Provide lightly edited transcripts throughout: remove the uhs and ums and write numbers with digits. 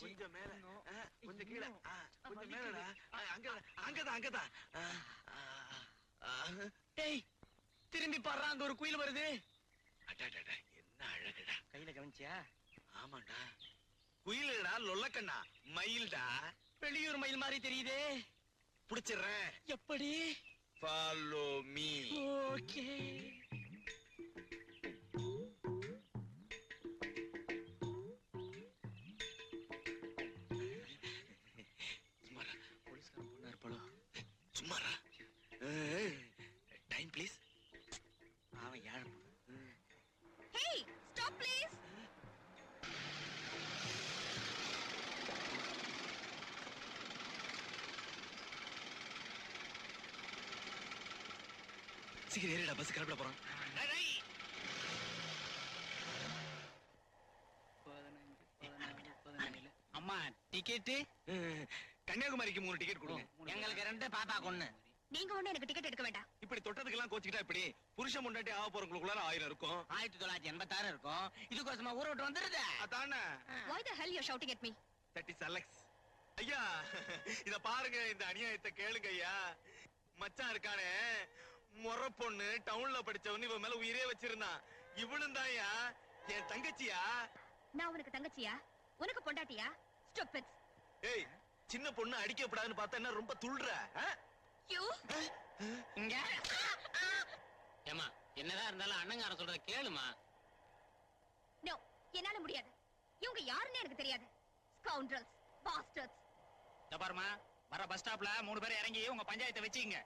கொஞ்சம் மேல கொஞ்சம் கீழே கொஞ்சம் மேலடா அங்கதான் அங்கதான் டேய் திரும்பி பாடுறா அங்க ஒரு குயில் வருது என்ன அழகுடா கையில கவனிச்சியா ஆமாண்டா குயிலுடா லொல்லக்கண்ணா மயில்டா வெளியூர் மயில் மாதிரி தெரியுதே புடிச்சிடுறேன் எப்படி ஃபாலோ மீ ஓகே சும்மாரா போலீஸ்காரன் பொண்ணா இருப்பாளோ சும்மாரா டைம் ப்ளீஸ் அவன் யாழ Hey, stop please. சீக்கிரம் ஏறிடா பஸ் கிளம்பிட போறான் அம்மா டிக்கெட்டு கன்னியாகுமரிக்கு 3 டிக்கெட் கொடுங்க எங்களுக்கு 2 பாப்பா கொன்னு நீங்க ஒண்ணு எனக்கு டிக்கெட் எடுக்க வேண்டாம். இப்படி தொட்டதுக்கெல்லாம் கோச்சிக்கிட்டா இப்படி புருஷன் முன்னாடி ஆக போறவங்களுக்குள்ள 1000 இருக்கும் 1986 இருக்கும் இதுக்கோசமா ஊரை விட்டு வந்துருது அதானே Why the hell you're shouting at me? That is Alex ஐயா இத பாருங்க இந்த அநியாயத்தை கேளுங்க ஐயா மச்சான் இருக்கானே முறை பொண்ணு டவுன்ல படிச்சவனு இவன் மேல உயிரே வச்சிருந்தான் இவனும் தான்யா என் தங்கச்சியா நான் உனக்கு தங்கச்சியா உனக்கு பொண்டாட்டியா ஸ்டூபிட்ஸ் ஏய் சின்ன பொண்ணு அடிக்கப்படாதுன்னு பார்த்தா என்ன ரொம்ப துள்ளுற யூ இங்க ஏமா என்னதான் இருந்தாலும் அண்ணங்காரன் சொல்றத கேளுமா நோ என்னால முடியாது இவங்க யாருன்னு எனக்கு தெரியாது ஸ்கவுண்டரல்ஸ் பாஸ்டர்ட்ஸ் பாருமா வர பஸ் ஸ்டாப்ல 3 பேர் இறங்கி உங்க பஞ்சாயத்தை வச்சுங்க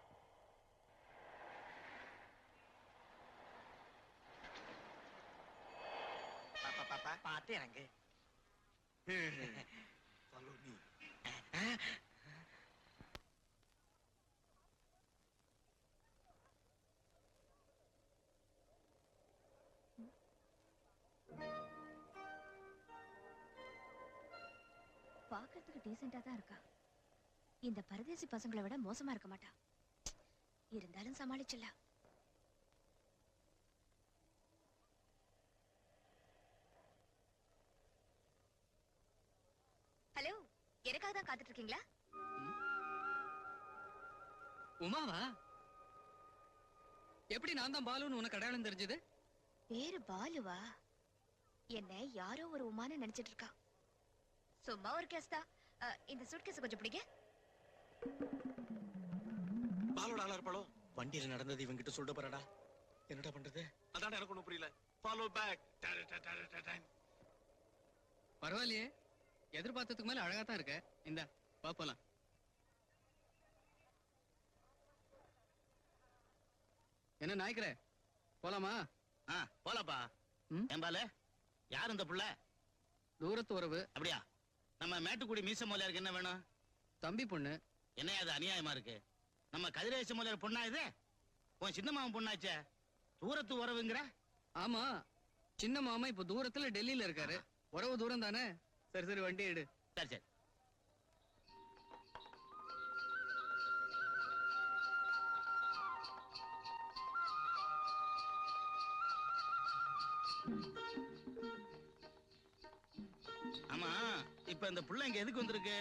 பாத்து இறங்கு Follow me. பாக்கிறதுக்கு டீசென்ட்டா தான் இருக்கா இந்த பரதேசி பசங்களை விட மோசமா இருக்க மாட்டா இருந்தாலும் சமாளிச்சிடலாம் ஹலோ எனக்காக தான் காத்துட்டு இருக்கீங்களா உமாவா எப்படி நான் தான் பாலுன்னு உனக்கு அடையாளம் தெரிஞ்சது பேரு பாலுவா என்ன யாரோ ஒரு உமான்னு நினைச்சிட்டு இருக்கா சும்மா ஒரு கேஸ் தான் இந்த சூட்கேஸ் கொஞ்சம் பிடிங்க பாலோட ஆளா இருப்பாளோ வண்டியில நடந்தது இவங்கிட்ட சொல்லிட்டு போறடா என்னடா பண்றது அதான் எனக்கு ஒண்ணும் புரியல ஃபாலோ பேக் பரவாயில்லையே எதிர்பார்த்ததுக்கு மேல அழகா தான் இருக்க இந்த பாப்பலாம் என்ன நாய்க்கிற போலாமா போலப்பா ஏம்பால யார் இந்த புள்ள தூரத்து உறவு அப்படியா நம்ம மேட்டுக்குடி மீச மொழியாருக்கு என்ன வேணும் தம்பி பொண்ணு என்ன அது அநியாயமா இருக்கு நம்ம கதிரேச மொழியார் பொண்ணா இது உன் சின்ன மாமன் பொண்ணாச்சே தூரத்து உறவுங்கிற ஆமா சின்ன மாமா இப்ப தூரத்துல டெல்லியில இருக்காரு உறவு தூரம் தானே சரி சரி வண்டி எடு சரி சரி ஆமா இப்ப இந்த புள்ள இங்க எதுக்கு வந்திருக்கு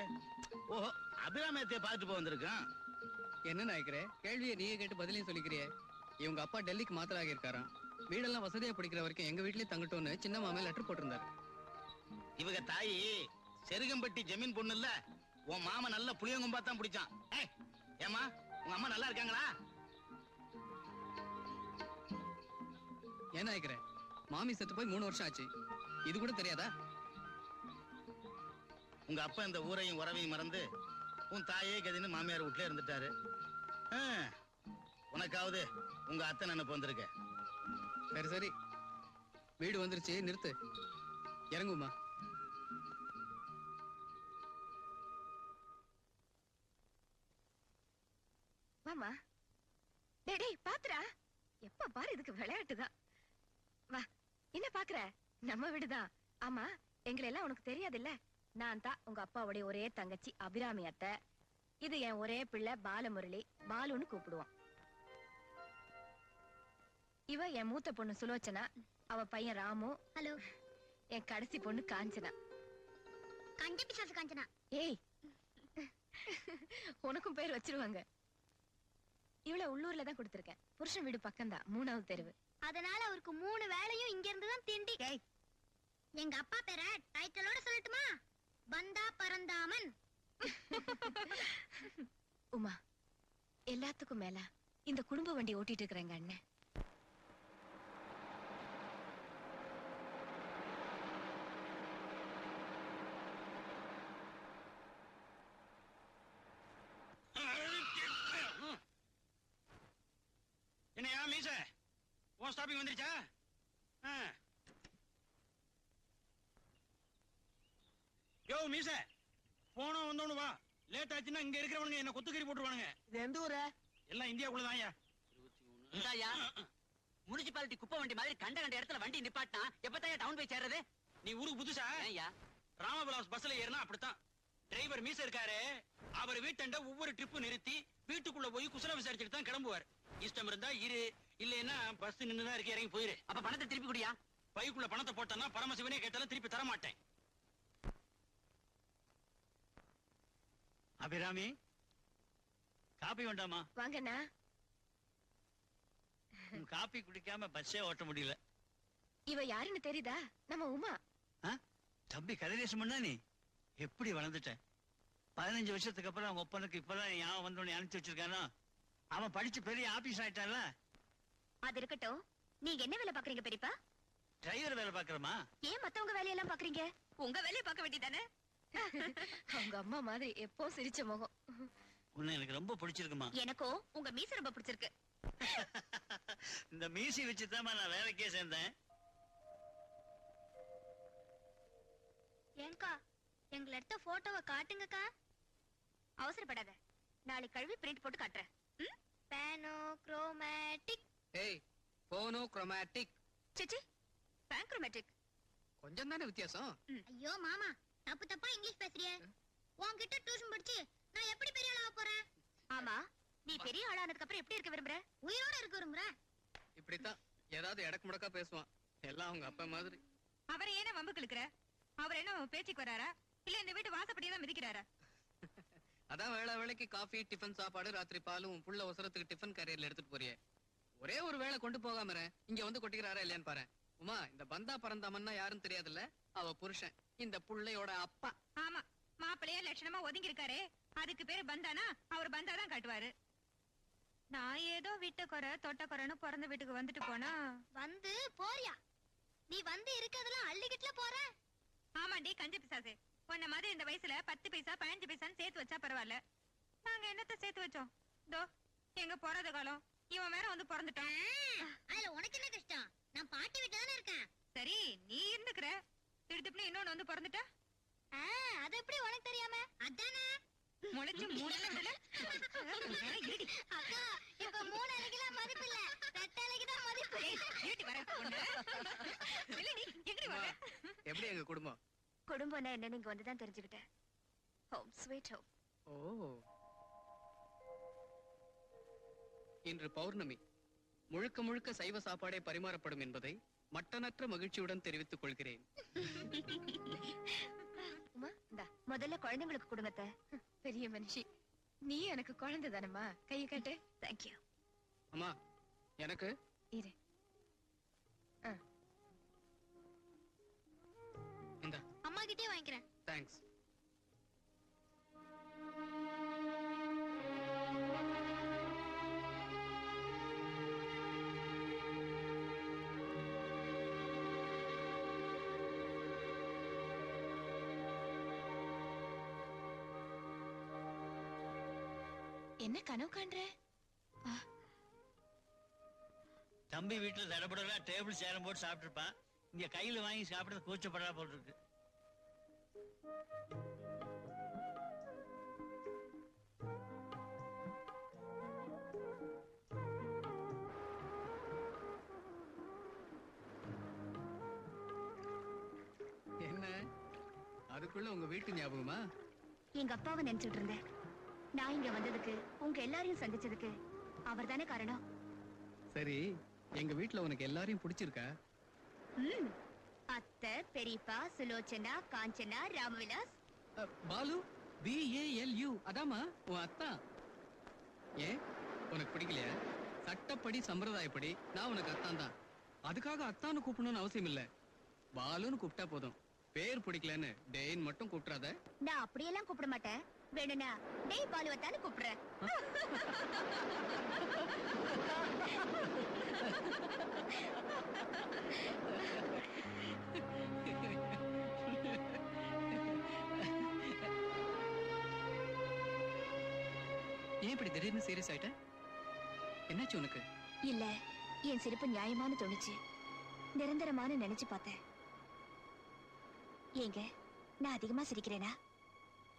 ஓஹோ அபிராமத்தை பார்த்துட்டு போய் வந்திருக்கான் என்ன நாய்க்கிற கேள்வியை நீங்க கேட்டு பதிலையும் சொல்லிக்கிறியே இவங்க அப்பா டெல்லிக்கு மாத்திராகி இருக்காராம் வீடெல்லாம் வசதியா பிடிக்கிற வரைக்கும் எங்க வீட்லயே தங்கட்டோன்னு சின்ன மாமே லெட்டர் போட்டிருந்தாரு இவங்க தாயி செருகம்பட்டி ஜமீன் பொண்ணு இல்ல உன் மாமா நல்ல புளியங்கும்பா தான் பிடிச்சான் ஏமா உங்க அம்மா நல்லா இருக்காங்களா ஏன் நாய்க்கிற மாமி செத்து போய் 3 வருஷம் ஆச்சு இது கூட தெரியாதா உங்க அப்பா இந்த ஊரையும் உறவையும் மறந்து உன் தாயே கதின்னு மாமியார் வீட்டுல இருந்துட்டாரு உனக்காவது உங்க அத்தை நினைப்பு வந்திருக்க சரி சரி வீடு வந்துருச்சு நிறுத்து இறங்குமா வாமா டேய் பாத்துறா எப்ப பாரு இதுக்கு விளையாட்டுதான் வா என்ன பாக்குற நம்ம வீடுதான் ஆமா எங்களை எல்லாம் உனக்கு தெரியாது இல்ல நான் தான் உங்க அப்பாவுடைய ஒரே தங்கச்சி அபிராமி அத்தை இது என் ஒரே பிள்ளை பாலமுரளி பாலுன்னு கூப்பிடுவான் இவ என் மூத்த பொண்ணு சுலோச்சனா அவ பையன் ராமு ஹலோ என் கடைசி பொண்ணு காஞ்சனா கஞ்ச பிசாசு காஞ்சனா. ஏய் உனக்கும் பேர் வச்சிருவாங்க. இவ்வளவு உள்ளூர்ல தான் கொடுத்திருக்கேன். புருஷன் வீடு பக்கம்தான், 3வது தெருவு. அதனால அவருக்கு 3 வேளையும் இங்க இருந்து தான் திண்டி. எங்க அப்பா பேரை டைட்டிலோட சொல்லட்டுமா? பந்தா பரந்தாமன். உமா, எல்லாத்துக்கும் மேல இந்த குடும்ப வண்டி ஓட்டிட்டு இருக்கிறேங்க அண்ணன். என்னையா மீச உன் ஸ்டாப்பிங் வந்துருச்சா? யோ மீச, போன வந்தோன்னு வா. லேட் ஆச்சுன்னா இங்க இருக்கிறவனுங்க என்ன கொத்துக்கறி போட்டுருவானுங்க. இது எந்த ஊரு? எல்லாம் இந்தியாக்குள்ளதான்யா. இந்தாயா, முனிசிபாலிட்டி குப்பை வண்டி மாதிரி கண்ட கண்ட இடத்துல வண்டி நிப்பாட்டினா எப்பதான் டவுன் போய் சேர்றது? நீ ஊருக்கு புதுசா? ஐயா, ராமபிலாஸ் பஸ்ல ஏறினா அப்படித்தான். டிரைவர் மீச இருக்காரு, அவர் வீட்டண்ட ஒவ்வொரு ட்ரிப்பு நிறுத்தி வீட்டுக்குள்ள போய் குசல விசாரிச்சுட்டு தான் கிளம்புவார். இஷ்டம் இருந்தா இரு, இல்லைன்னா பஸ் நின்னுதான் இருக்கு, இறங்கி போயிரு. அப்ப பணத்தை திருப்பி குடியா. பைக்குள்ள பணத்தை போட்டனா பரமசிவனே கேட்டாலும் திருப்பி தர மாட்டேன். அபிராமி, காபி வேண்டாமா? வாங்கண்ணா. காபி குடிக்காம பஸ்ஸே ஓட்ட முடியல. இவ யாருன்னு தெரியுதா? நம்ம உமா. தம்பி கதிரேசன் பண்ணா நீ எப்படி வளர்ந்துட்ட? 15 வருஷத்துக்கு அப்புறம் அவங்க ஒப்பனுக்கு இப்பதான் ஞாபகம் வந்தோன்னு அனுப்பிச்சு வச்சிருக்கானோ. அவன் படிச்சு பெரிய ஆபீஸ் ஆயிட்டான்ல. அது இருக்கட்டும், நீங்க என்ன வேலை பாக்குறீங்க பெரியப்பா? டிரைவர் வேலை பாக்குறமா? ஏன் மத்தவங்க வேலையெல்லாம் பாக்குறீங்க? உங்க வேலையை பார்க்க வேண்டியதானே? அவங்க அம்மா மாதிரி எப்போ சிரிச்ச முகம். உன்னை எனக்கு ரொம்ப பிடிச்சிருக்குமா? எனக்கும் உங்க மீச ரொம்ப பிடிச்சிருக்கு. இந்த மீசி வச்சுதான் நான் வேலைக்கே சேர்ந்தேன். ஏங்கா, எங்களை எடுத்த போட்டோவை காட்டுங்கக்கா. அவசரப்படாத, நாளைக்கு கழுவி பிரிண்ட் போட்டு காட்டுறேன். பேனோ குரோமேட்டிக். ஏய், போனோ குரோமேட்டிக். சிச்சி, பேங்க்ரோமேட்டிக். கொஞ்சம் தானே வித்தியாசம். ஐயோ மாமா, தப்பு தப்பா இங்கிலீஷ் பேசுறியே. உன்கிட்ட டியூஷன் படிச்சு நான் எப்படி பெரிய ஆளா போறேன்? ஆமா, நீ பெரிய ஆளானதுக்கு அப்புறம் எப்படி இருக்க விரும்புற? உயிரோட இருக்க விரும்புற? இப்படித்தான் ஏதாவது எடக்கு முடக்கா பேசுவான். எல்லாம் அவங்க அப்பா மாதிரி. அவரை ஏன வம்புக்கு இழுக்கிற? அவர் என்ன பேச்சுக்கு வராரா, இல்ல இந்த வீட்டு வாசப்படியே தான் மிதிக்கிறாரா? அதான் வேளை வேளைக்கு காஃபி, டிஃபன் சாப்பாடு, ராத்திரி பாலும் புள்ள அவசரத்துக்கு டிஃபன் கேரியர்ல எடுத்துட்டு போறியே. ஒரே ஒரு வேளை கொண்டு போகாம இங்க வந்து கொட்டிக்கிறாரா இல்லையான்னு பாரு. உமா, இந்த பந்தா பரந்தாமன்னா யாருன்னு தெரியாதுல்ல? அவ புருஷன், இந்த புள்ளையோட அப்பா. ஆமா, மாப்பிள்ளையா லட்சணமா ஒதுங்கி இருக்காரு. அதுக்கு பேரு பந்தானா? அவர் பந்தா தான் காட்டுவாரு. நான் ஏதோ வீட்டு குறை தொட்ட குறைன்னு பிறந்த வீட்டுக்கு வந்துட்டு போனா வந்து போறியா? நீ வந்து இருக்கிறதெல்லாம் அள்ளிக்கிட்டுல போற. ஆமாண்டி கஞ்சி பிசாசு. உன்ன மாதிரி இந்த வயசுல 10 பைசா 15 பைசான்னு சேர்த்து வச்சா பரவாயில்ல. நாங்க என்னத்த சேர்த்து வச்சோம்? தோ எங்க பிறந்த காலம், இவன் வேற வந்து பிறந்துட்டான். அதுல உனக்கு என்ன கஷ்டம்? நான் பாட்டி வீட்டுல தானே இருக்கேன். சரி, நீ இருந்துக்கிற, திடுத்துப்புன்னு இன்னொன்னு வந்து பிறந்துட்டா. அது எப்படி உனக்கு தெரியாம? அதானே முளைச்சு 3 விடல. அக்கா, இப்ப 3 அலைக்குலாம் மதிப்பு இல்ல, 2 அலைக்கு தான் மதிப்பு. இருட்டி வர பொண்ணு. இல்லடி, எங்கடி வர? எப்படி எங்க குடும்பம்? குடும்பம்னா என்ன நீங்க வந்து தான் தெரிஞ்சுக்கிட்டேன். Home sweet home. ஓ, இன்று பௌர்ணமி. முழுக்க முழுக்க சைவ சாப்பாடே பரிமாறப்படும் என்பதை மட்டனற்ற மகிழ்ச்சியுடன் தெரிவித்துக் கொள்கிறேன். உமா, இந்தா முதல்ல குழந்தைங்களுக்கு குடும்பத்த. பெரிய மனுஷி நீ, எனக்கு குழந்தை தானம்மா. கையை காட்டு. தேங்க்யூ. அம்மா, எனக்கு இரு. இந்த அம்மா கிட்டே வாங்கிக்கிறேன். தேங்க்ஸ். என்ன கனவு காண்ற? தம்பி வீட்டுல தடபடலா டேபிள் சேரம் போட்டு சாப்பிட்டு இருப்பான். இங்க கையில வாங்கி சாப்பிடுறது கூச்சப்படா போட்டு இருக்கு. என்ன அதுக்குள்ள உங்க வீட்டு ஞாபகமா? எங்க அப்பாவை நினைச்சிட்டு இருந்தேன். நான் இங்க வந்ததுக்கு, உங்க எல்லாரையும் சந்திச்சதுக்கு அவர் தானே காரணம். சரி, எங்க வீட்டுல உனக்கு எல்லாரையும் பிடிச்சிருக்கா? அத்தை, பெரியப்பா, சுலோச்சனா, காஞ்சனா, ராமவிலாஸ் பாலு BALU அதாம்மா உன் அத்தா. ஏன் உனக்கு பிடிக்கலையா? சட்டப்படி சம்பிரதாயப்படி நான் உனக்கு அத்தான் தான். அதுக்காக அத்தான்னு கூப்பிடணும்னு அவசியம் இல்ல. பாலுன்னு கூப்பிட்டா போதும். பேர் பிடிக்கலன்னு டேன்னு மட்டும் கூப்பிடாத. நான் அப்படியெல்லாம் கூப்பிட மாட்டேன். வேணும்னா டேய் பாலுவத்தான்னு கூப்பிடுறேன். ஏன் இப்படி திடீர்னு சீரியஸ் ஆயிட்ட? என்னாச்சு உனக்கு? இல்ல, என் சிரிப்பு நியாயமான தோணுச்சு. நிரந்தரமான நினைச்சு பார்த்தேன். ஏங்க நான் அதிகமா சிரிக்கிறேனா?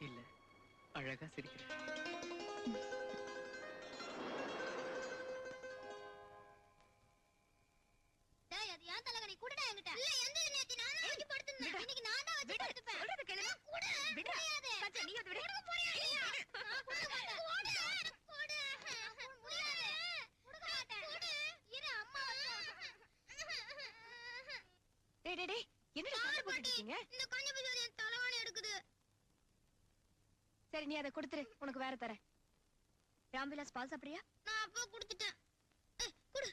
இல்ல, அழகா சிரிக்கிறேன். டேய் அது ஏன் தலகணி குடுடா என்கிட்ட. இல்ல எந்த நேத்தி நான் தான் வச்சு படுத்துறேன். இன்னைக்கு நான் தான் வச்சு படுத்துப்பேன். சொல்றது கேளு. குடு. முடியாது. சச்சா நீ அது விடு. குடுக்க போறியா இல்லையா? குடுக்க மாட்டேன். குடு. குடு. முடியாது. குடுக்க மாட்டேன். குடு. இரு அம்மா டேய் டேய் டேய் என்னடா சண்டை போட்டுட்டு இருக்கீங்க? இந்த கண்ணு பிசாரி என் தலகாணி எடுக்குது. சரி நீ அதை கொடுத்துரு, உனக்கு வேற தரேன். ராம்விலாஸ் பால் சாப்பிடுறியா? நான் அப்பா குடுத்துட்டேன். குடு.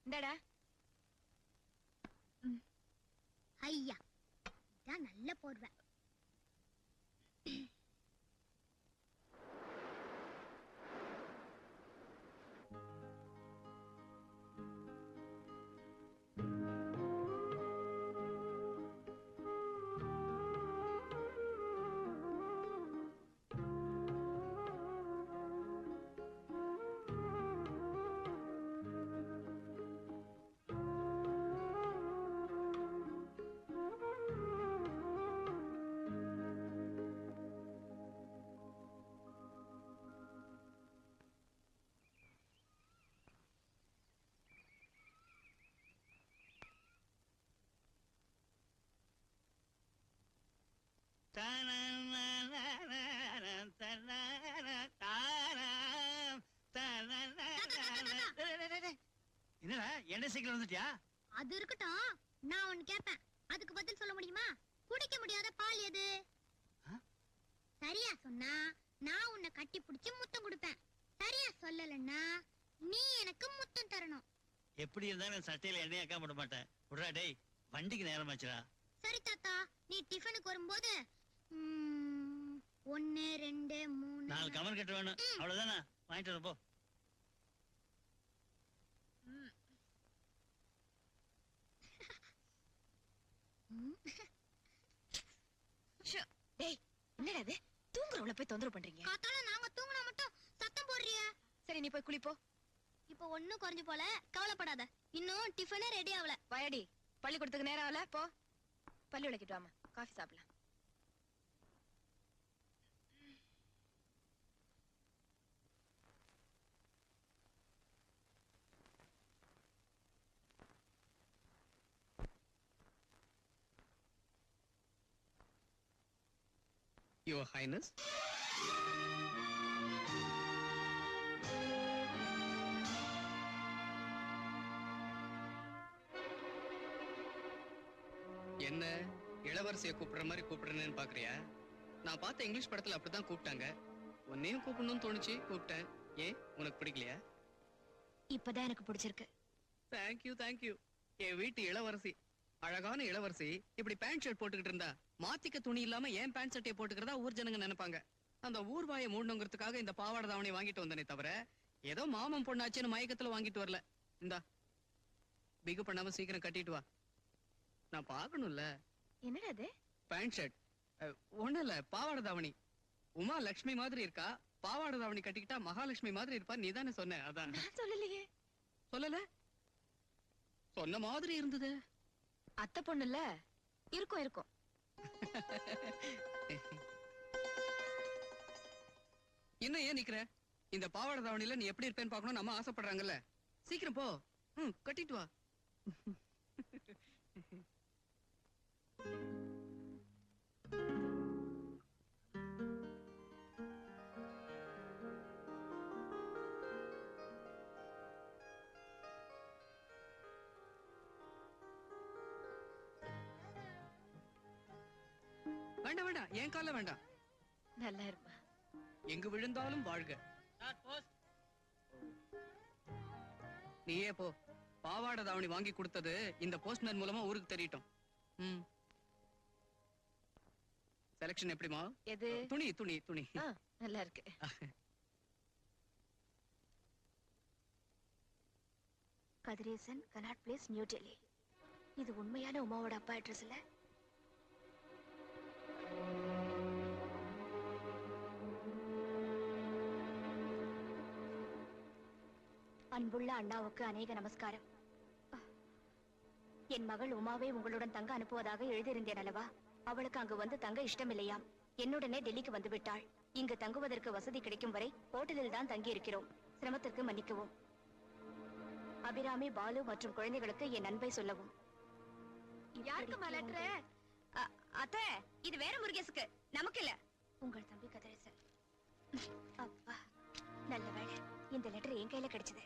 இந்தாடா. ஐயா இதான் நல்ல போர்வை. என்னடா என்ன சைக்கிள் வந்துட்டியா? அது இருக்கட்டும், நான் ஒன்னு கேட்பேன். அதுக்கு பதில் சொல்ல முடியுமா? குடிக்க முடியாத பால் எது? சரியா சொன்னா நான் உன்னை கட்டி பிடிச்சு முத்தம் கொடுப்பேன். சரியா சொல்லலன்னா நீ எனக்கு முத்தம் தரணும். எப்படி இருந்தாலும் சட்டையில எண்ணெய் அக்கா போட மாட்டேன். விடுறா டேய், வண்டிக்கு நேரம் ஆச்சுடா. சரி தாத்தா, நீ டிஃபனுக்கு வரும்போது 1 2 3 4 கமர் கட்ட வேணும். அவ்வளவுதானே, வாங்கிட்டு வர போ. டேய் என்னடா இது? தூங்குறவள போய் தொந்தரவு பண்றீங்க. காத்தால நாங்க தூங்குனா மட்டும் சத்தம் போடுறிய. சரி நீ போய் குளிப்போ. இப்போ ஒண்ணும் குறைஞ்சு போல, கவலைப்படாத. இன்னும் டிஃபனே ரெடி ஆகல. வாயடி, பள்ளிக்கூடத்துக்கு நேரம் ஆகல. போ பள்ளி விளக்கிட்டு வாமா, காஃபி சாப்பிடலாம். Your Highness. என்ன இளவரசியை கூப்பிடுற மாதிரி கூப்பிடுறேன்னு பாக்குறியா? நான் பார்த்த இங்கிலீஷ் படத்துல அப்படிதான் கூப்பிட்டாங்க. உன்னையும் கூப்பிடணும்னு தோணுச்சு, கூப்பிட்டேன். ஏன் உனக்கு பிடிக்கலையா? இப்பதான் எனக்கு பிடிச்சிருக்கு. Thank you thank you. என் வீட்டு இளவரசி, அழகான இளவரசி இப்படி பேண்ட் ஷர்ட் போட்டுக்கிட்டு இருந்தா மாத்திக்க துணி இல்லாம ஏன் பேண்ட் ஷர்ட்டை போட்டுக்கிறதா ஊர் ஜனங்க நினைப்பாங்க. அந்த ஊர் வாயை மூடணுங்கிறதுக்காக இந்த பாவாடை தாவணி வாங்கிட்டு வந்தனே தவிர ஏதோ மாமன் பொண்ணாச்சுன்னு மயக்கத்துல வாங்கிட்டு வரல. இந்தா பிகு பண்ணாம சீக்கிரம் கட்டிட்டு வா, நான் பாக்கணும்ல. என்னடா இது? பேண்ட் ஷர்ட் ஒண்ணு இல்ல, பாவாடை தாவணி. உமா லட்சுமி மாதிரி இருக்கா, பாவாடை தாவணி கட்டிக்கிட்டா மகாலட்சுமி மாதிரி இருப்பா. நீ தானே சொன்ன? அதான். நான் சொல்லலையே. சொல்லல? சொன்ன மாதிரி இருந்தது. அத்தை பொண்ணுல இருக்கும் இருக்கும். என்ன ஏன் நிக்கிற? இந்த பாவாடை தாவணியில நீ எப்படி இருப்பேன்னு பார்க்கணும் நம்ம ஆசைப்படுறாங்கல்ல. சீக்கிரம் போ, கட்டிட்டு வா. வேண்டாம் வேண்டாம், என் கால வேண்டாம். நல்லா இருப்பா. எங்கு விழுந்தாலும் வாழ்க. நீயே போ. பாவாடை தாவணி வாங்கி கொடுத்தது இந்த போஸ்ட்மேன் மூலமா ஊருக்கு தெரியட்டும். செலக்ஷன் எப்படிமா? எது? துணி துணி துணி நல்லா இருக்கு. Kathiresan, cannot place, new Delhi. இது உண்மையான உமாவோட அப்பா அட்ரஸ் இல்ல? அன்புள்ள அண்ணாவுக்கு அநேக நமஸ்காரம். என் மகள் உமாவை உங்களுடன் தங்க அனுப்புவதாக எழுதியிருந்தேன் அல்லவா? அவளுக்கு அங்கு வந்து தங்க இஷ்டம் இல்லையாம். என்னுடனே டெல்லிக்கு வந்து விட்டாள். இங்கு தங்குவதற்கு வசதி கிடைக்கும் வரை ஹோட்டலில் தான் தங்கி இருக்கிறோம். சிரமத்திற்கு மன்னிக்கவும். அபிராமி, பாலு மற்றும் குழந்தைகளுக்கு என் அன்பை சொல்லவும். யாருக்கு லெட்டர்? அத்தை, இது வேற முருகேசுக்கு, நமக்கு இல்ல. உங்கள் தம்பி கதிரேசன். அப்பா, நல்ல வேளை இந்த லெட்டர் என் கையில கிடைச்சது.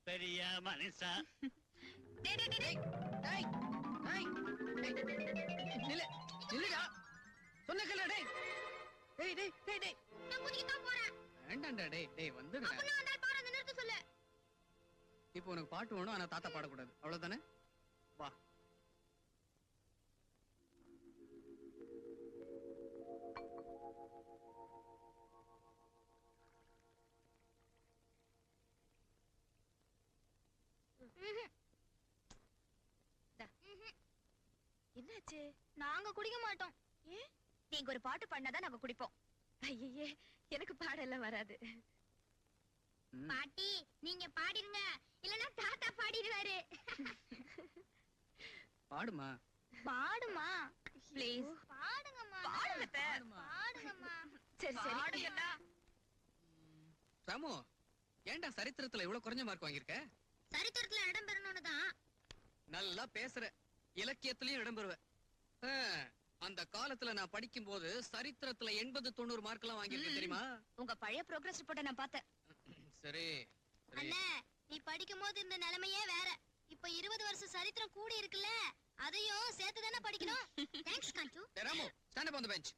பெரிய மனுஷா இப்போ உனக்கு பாட்டு வேணும், ஆனா தாத்தா பாடக்கூடாது, அவ்வளவுதானே? வா. என்னாச்சு? நாங்க குடிக்க மாட்டோம். ஏன்? நீங்க ஒரு பாட்டு பாடினாதான் நாங்க குடிப்போம். ஐயே, எனக்கு பாடெல்லாம் வராது. பாட்டி, நீங்க பாடிருங்க, இல்லனா தாத்தா பாடிடுவாரு. பாடுமா. பாடுமா ப்ளீஸ். பாடுங்கம்மா. பாடுங்கம்மா. சரி சரி. ராமு, ஏன்டா சரித்திரத்துல இவ்வளவு குறைஞ்ச மார்க் வாங்கியிருக்க? சரித்திரத்துல இடம் பெறணும்னு தான். நல்லா பேசுற, இலக்கியத்திலயும் இடம் பெறுவ. அந்த காலத்துல நான் படிக்கும் போது சரித்திரத்துல 80-90 மார்க் எல்லாம் வாங்கியிருக்கேன் தெரியுமா? உங்க பழைய ப்ரோக்ரஸ் ரிப்போர்ட்டை நான் பார்த்தேன். சரி. அண்ணே, நீ படிக்கும் போது இந்த நிலைமையே வேற. இப்ப 20 வருஷம் சரித்திரம் கூடி இருக்குல்ல, அதையும் சேர்த்து தானே படிக்கணும். தேங்க்ஸ் காஞ்சு. Ramu, stand up on the bench.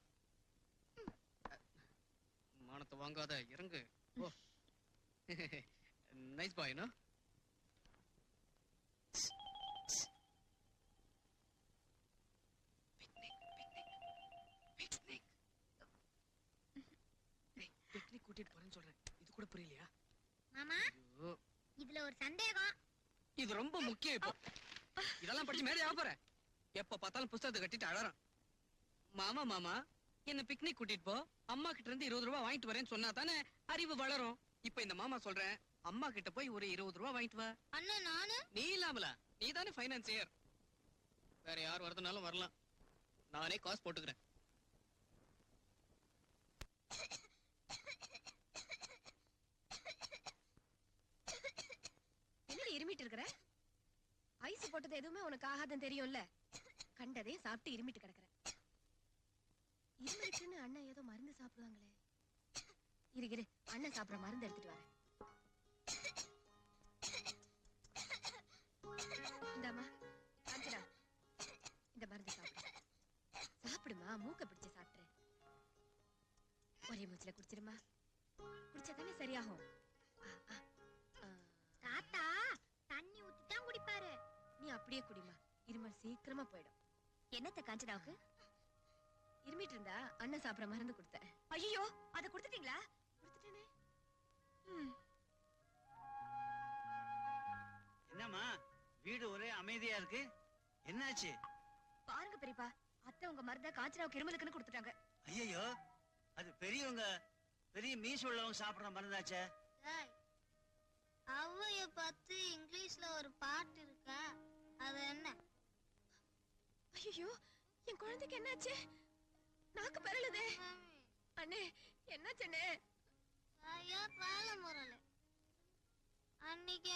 மானத்தை வாங்காத, இறங்கு. ஓ, நைஸ் பாய். நோ பிக்னிக் கூட்டிட்டு போறேன்னு சொல்றேன், இது கூட புரியலையா? மாமா, இதுல ஒரு சந்தேகம். இது ரொம்ப முக்கியம். இப்போ இதெல்லாம் படிச்சு மேலே ஆக போறேன். எப்ப பார்த்தாலும் புத்தகத்தை கட்டிட்டு அழறான். மாமா மாமா என்ன பிக்னிக் கூட்டிட்டு போ, அம்மா கிட்ட இருந்து 20 ரூபாய் வாங்கிட்டு வரேன்னு சொன்னா தானே அறிவு வளரும். இப்ப இந்த மாமா சொல்றேன், அம்மா கிட்ட போய் ஒரு 20 ரூபாய் வாங்கிட்டு வா. அண்ணா, நானு? நீ இல்லாமல, நீ தானே பைனான்சியர். வேற யார் வரதுனாலும் வரலாம், நானே காசு போட்டுக்கிறேன். என்னடி இருமிட்டு இருக்கற? ஐஸ் போட்டது எதுவுமே உனக்கு ஆகாதுன்னு தெரியும்ல. கண்டதே சாப்பிட்டு இருமிட்டு கிடக்குற. இருமிட்டுன்னு அண்ணன் ஏதோ மருந்து சாப்பிடுவாங்களே. இரு, அண்ணன் சாப்பிடுற மருந்து எடுத்துட்டு வரேன். இந்தாமா காஞ்சனா, இந்த மருந்து சாப்பிடு. சாப்பிடுமா, மூக்க பிடிச்சு சாப்பிட்டுரு. ஒரே மூச்சுல குடிச்சிருமா, குடிச்சா தானே சரியாகும். தாத்தா தண்ணி ஊத்தி தான் குடிப்பாரு. நீ அப்படியே குடிமா, இருமல் சீக்கிரமா போயிடும். என்னத்த காஞ்சனாவுக்கு? இருமிட்டு இருந்தா அண்ணன் சாப்பிட மருந்து கொடுத்தேன். ஐயோ, அத கொடுத்துட்டீங்களா? கொடுத்துட்டேனே. என்னம்மா வீடு ஒரே அமைதியா இருக்கு, என்னாச்சு? பாருங்க பெரியப்பா, அத்தை உங்க மருந்த காஞ்சனாவுக்கு இருமலுக்குன்னு கொடுத்துட்டாங்க. ஐயோ, அது பெரியவங்க, பெரிய மீச உள்ளவங்க சாப்பிடுற மருந்தாச்சே. அவ்வைய பார்த்து இங்கிலீஷ்ல ஒரு பாட்டு இருக்கா, அது என்ன? ஐயோ, என் குழந்தைக்கு என்னாச்சு? நாக்கு பரலுதே. அண்ணே, என்னாச்சுண்ணே? ஐயா, பால முரளு. அன்னைக்கு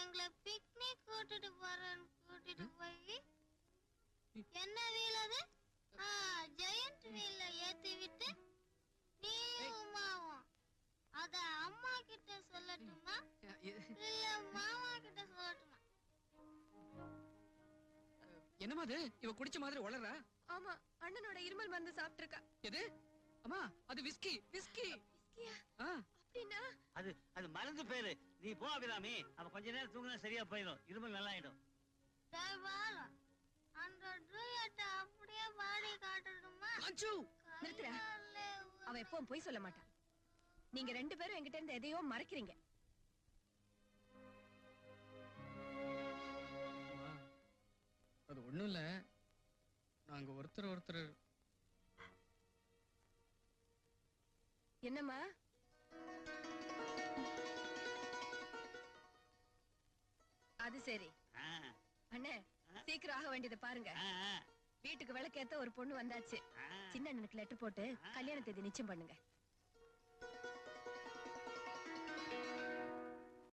என்னமா அது இவ குடிச்ச மாதிரி உளறா? ஆமா, அண்ணனோட இருமல் மருந்து சாப்பிட்டிருக்கா. எது? அம்மா அது விஸ்கி. விஸ்கியா? ஆ, அப்படின்னா அது மருந்து பேரு. நீ போ அபிராமி, அவ கொஞ்ச நேரம் தூங்கினா சரியா போயிடும், இருமல் நல்லா ஆயிடும். அந்த டூயட்ட அப்படியே பாடி காட்டணுமா? அச்சு. நிறுத்துடா. அவ எப்பவும் பொய் சொல்ல மாட்டான். நீங்க 2 பேரும் என்கிட்ட இருந்து எதையோ மறைக்கிறீங்க. அம்மா, அது ஒண்ணும் இல்ல. நாங்க ஒருத்தர் என்னம்மா? அது சரி. ஆ, அண்ணே, சீக்கிரம் ஆக வேண்டியதை பாருங்க. ஆ, ஆ, வீட்டுக்கு விளக்கேத்த ஒரு பொண்ணு வந்தாச்சு. ஆ. சின்ன அண்ணனுக்கு லெட்டர் போட்டு கல்யாண தேதி நிச்சயம் பண்ணுங்க.